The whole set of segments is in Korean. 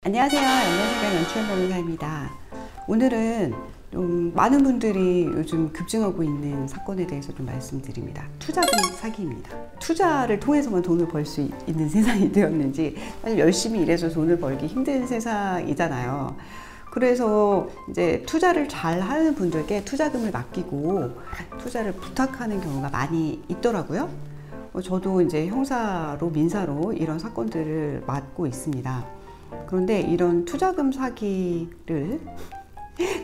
안녕하세요. 연매사경 연추연 변호사입니다. 오늘은 좀 많은 분들이 요즘 급증하고 있는 사건에 대해서 좀 말씀드립니다. 투자금 사기입니다. 투자를 통해서만 돈을 벌 수 있는 세상이 되었는지, 사실 열심히 일해서 돈을 벌기 힘든 세상이잖아요. 그래서 이제 투자를 잘 하는 분들께 투자금을 맡기고 투자를 부탁하는 경우가 많이 있더라고요. 저도 이제 형사로 민사로 이런 사건들을 맡고 있습니다. 그런데 이런 투자금 사기를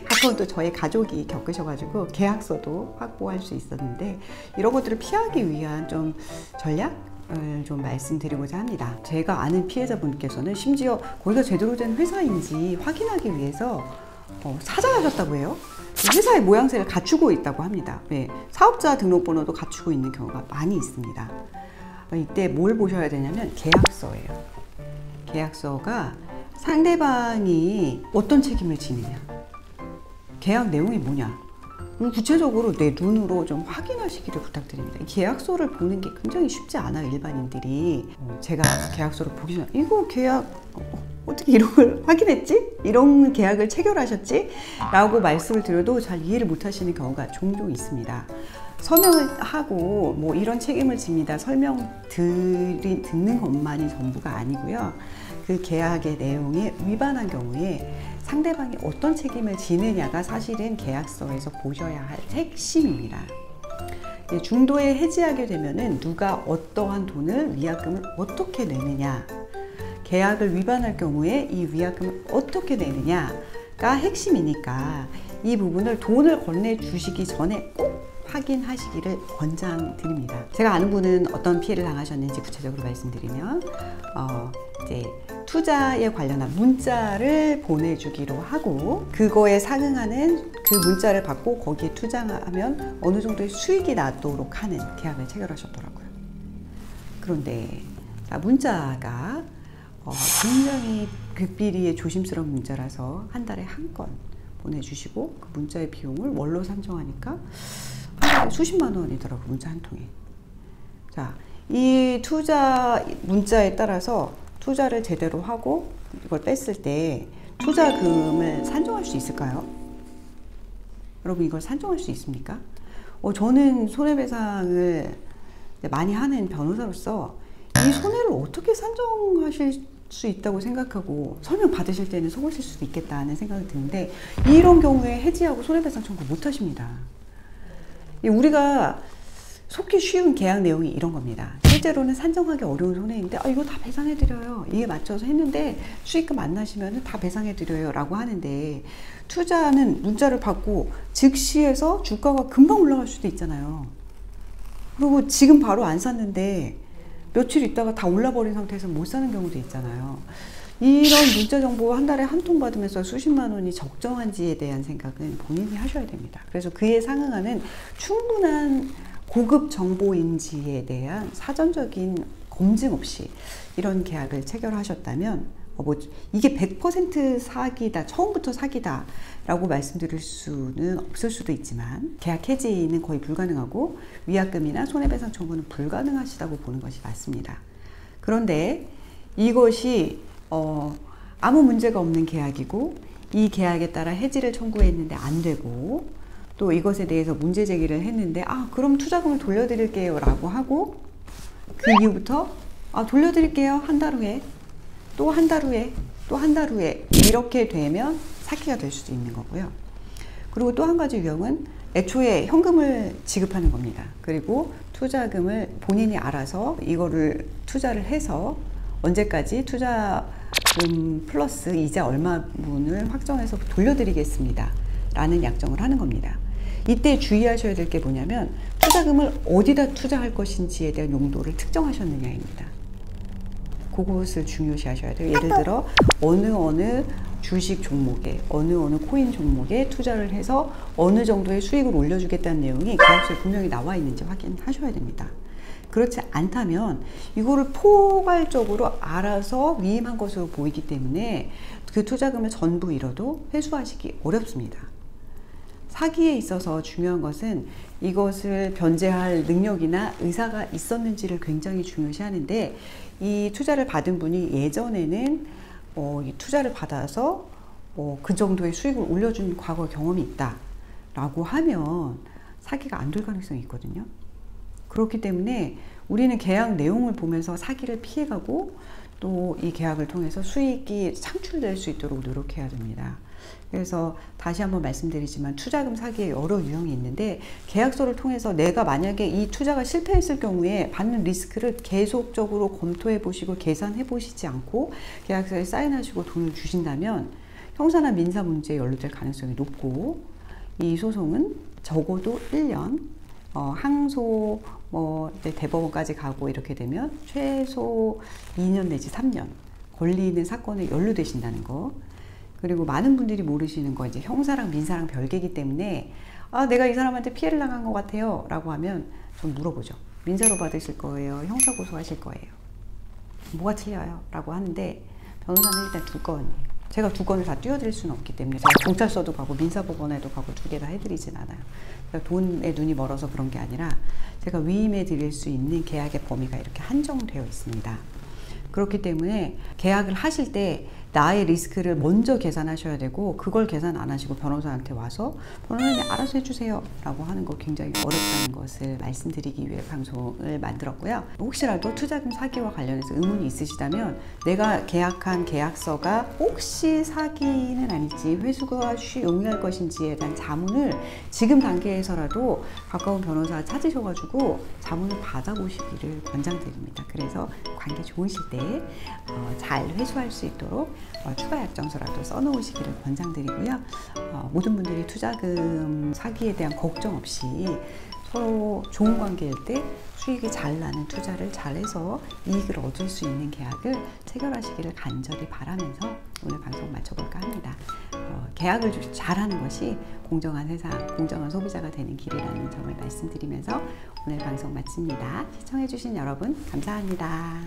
가까운 또 저의 가족이 겪으셔가지고 계약서도 확보할 수 있었는데, 이런 것들을 피하기 위한 좀 전략을 좀 말씀드리고자 합니다. 제가 아는 피해자분께서는 심지어 거기가 제대로 된 회사인지 확인하기 위해서 찾아가셨다고 해요. 회사의 모양새를 갖추고 있다고 합니다. 네, 사업자 등록번호도 갖추고 있는 경우가 많이 있습니다. 이때 뭘 보셔야 되냐면 계약서예요. 계약서가 상대방이 어떤 책임을 지느냐, 계약 내용이 뭐냐, 구체적으로 내 눈으로 좀 확인하시기를 부탁드립니다. 계약서를 보는 게 굉장히 쉽지 않아요, 일반인들이. 제가 계약서를 보기 전에 이거 계약 어떻게 이런 걸 확인했지? 이런 계약을 체결하셨지? 라고 말씀을 드려도 잘 이해를 못 하시는 경우가 종종 있습니다. 서명을 하고 뭐 이런 책임을 집니다 설명 듣는 것만이 전부가 아니고요. 그 계약의 내용에 위반한 경우에 상대방이 어떤 책임을 지느냐가 사실은 계약서에서 보셔야 할 핵심입니다. 중도에 해지하게 되면은 누가 어떠한 돈을 위약금을 어떻게 내느냐, 계약을 위반할 경우에 이 위약금을 어떻게 내느냐가 핵심이니까 이 부분을 돈을 건네주시기 전에 꼭 확인하시기를 권장드립니다. 제가 아는 분은 어떤 피해를 당하셨는지 구체적으로 말씀드리면 이제 투자에 관련한 문자를 보내주기로 하고, 그거에 상응하는 그 문자를 받고 거기에 투자하면 어느 정도의 수익이 나도록 하는 계약을 체결하셨더라고요. 그런데 문자가 굉장히 극비리의 조심스러운 문자라서 한 달에 한 건 보내주시고, 그 문자의 비용을 월로 산정하니까 수십만 원이더라고요, 문자 한 통에. 자, 이 투자 문자에 따라서 투자를 제대로 하고 이걸 뺐을 때 투자금을 산정할 수 있을까요? 여러분, 이걸 산정할 수 있습니까? 저는 손해배상을 많이 하는 변호사로서 이 손해를 어떻게 산정하실 수 있다고 생각하고 설명 받으실 때는 속으실 수도 있겠다는 생각이 드는데, 이런 경우에 해지하고 손해배상 청구 못 하십니다. 우리가 속기 쉬운 계약 내용이 이런 겁니다. 실제로는 산정하기 어려운 손해인데 이거 다 배상해드려요, 이에 맞춰서 했는데 수익금 안 나시면 다 배상해드려요 라고 하는데, 투자는 문자를 받고 즉시해서 주가가 금방 올라갈 수도 있잖아요. 그리고 지금 바로 안 샀는데 며칠 있다가 다 올라버린 상태에서 못 사는 경우도 있잖아요. 이런 문자 정보 한 달에 한 통 받으면서 수십만 원이 적정한지에 대한 생각은 본인이 하셔야 됩니다. 그래서 그에 상응하는 충분한 고급 정보인지에 대한 사전적인 검증 없이 이런 계약을 체결하셨다면 이게 100% 사기다, 처음부터 사기다 라고 말씀드릴 수는 없을 수도 있지만, 계약 해지는 거의 불가능하고 위약금이나 손해배상 청구는 불가능하시다고 보는 것이 맞습니다. 그런데 이것이 아무 문제가 없는 계약이고, 이 계약에 따라 해지를 청구했는데 안 되고, 또 이것에 대해서 문제 제기를 했는데 그럼 투자금을 돌려드릴게요 라고 하고, 그 이후부터 돌려드릴게요, 한 달 후에, 또 한 달 후에, 또 한 달 후에, 이렇게 되면 사기가 될 수도 있는 거고요. 그리고 또 한 가지 유형은 애초에 현금을 지급하는 겁니다. 그리고 투자금을 본인이 알아서 이거를 투자를 해서 언제까지 투자금 플러스 이자 얼마분을 확정해서 돌려드리겠습니다 라는 약정을 하는 겁니다. 이때 주의하셔야 될 게 뭐냐면, 투자금을 어디다 투자할 것인지에 대한 용도를 특정하셨느냐입니다. 그것을 중요시 하셔야 돼요. 예를 들어 어느 주식 종목에, 어느 코인 종목에 투자를 해서 어느 정도의 수익을 올려주겠다는 내용이 계약서에 분명히 나와 있는지 확인하셔야 됩니다. 그렇지 않다면 이거를 포괄적으로 알아서 위임한 것으로 보이기 때문에 그 투자금을 전부 잃어도 회수하시기 어렵습니다. 사기에 있어서 중요한 것은 이것을 변제할 능력이나 의사가 있었는지를 굉장히 중요시하는데, 이 투자를 받은 분이 예전에는 이 투자를 받아서 그 정도의 수익을 올려준 과거 경험이 있다라고 하면 사기가 안 될 가능성이 있거든요. 그렇기 때문에 우리는 계약 내용을 보면서 사기를 피해가고 또 이 계약을 통해서 수익이 창출될 수 있도록 노력해야 됩니다. 그래서 다시 한번 말씀드리지만 투자금 사기에 여러 유형이 있는데, 계약서를 통해서 내가 만약에 이 투자가 실패했을 경우에 받는 리스크를 계속적으로 검토해 보시고 계산해 보시지 않고 계약서에 사인하시고 돈을 주신다면 형사나 민사 문제에 연루될 가능성이 높고, 이 소송은 적어도 1년, 항소 대법원까지 가고 이렇게 되면 최소 2년 내지 3년 걸리는 사건에 연루되신다는 거. 그리고 많은 분들이 모르시는 거, 이제 형사랑 민사랑 별개이기 때문에 내가 이 사람한테 피해를 당한 것 같아요 라고 하면 좀 물어보죠. 민사로 받으실 거예요? 형사 고소하실 거예요? 뭐가 틀려요? 라고 하는데, 변호사는 일단 두 건이에요. 제가 두 건을 다 띄워드릴 수는 없기 때문에, 제가 경찰서도 가고 민사법원에도 가고 두 개 다 해드리진 않아요. 그러니까 돈에 눈이 멀어서 그런 게 아니라 제가 위임해 드릴 수 있는 계약의 범위가 이렇게 한정되어 있습니다. 그렇기 때문에 계약을 하실 때 나의 리스크를 먼저 계산하셔야 되고, 그걸 계산 안 하시고 변호사한테 와서 변호사님 알아서 해주세요 라고 하는 거 굉장히 어렵다는 것을 말씀드리기 위해 방송을 만들었고요. 혹시라도 투자금 사기와 관련해서 의문이 있으시다면, 내가 계약한 계약서가 혹시 사기는 아닐지, 회수가 용이할 것인지에 대한 자문을 지금 단계에서라도 가까운 변호사 찾으셔가지고 자문을 받아보시기를 권장드립니다. 그래서 관계 좋으실 때 잘 회수할 수 있도록 추가 약정서라도 써놓으시기를 권장드리고요. 모든 분들이 투자금 사기에 대한 걱정 없이 서로 좋은 관계일 때 수익이 잘 나는 투자를 잘해서 이익을 얻을 수 있는 계약을 체결하시기를 간절히 바라면서 오늘 방송 마쳐볼까 합니다. 계약을 잘하는 것이 공정한 회사, 공정한 소비자가 되는 길이라는 점을 말씀드리면서 오늘 방송 마칩니다. 시청해주신 여러분 감사합니다.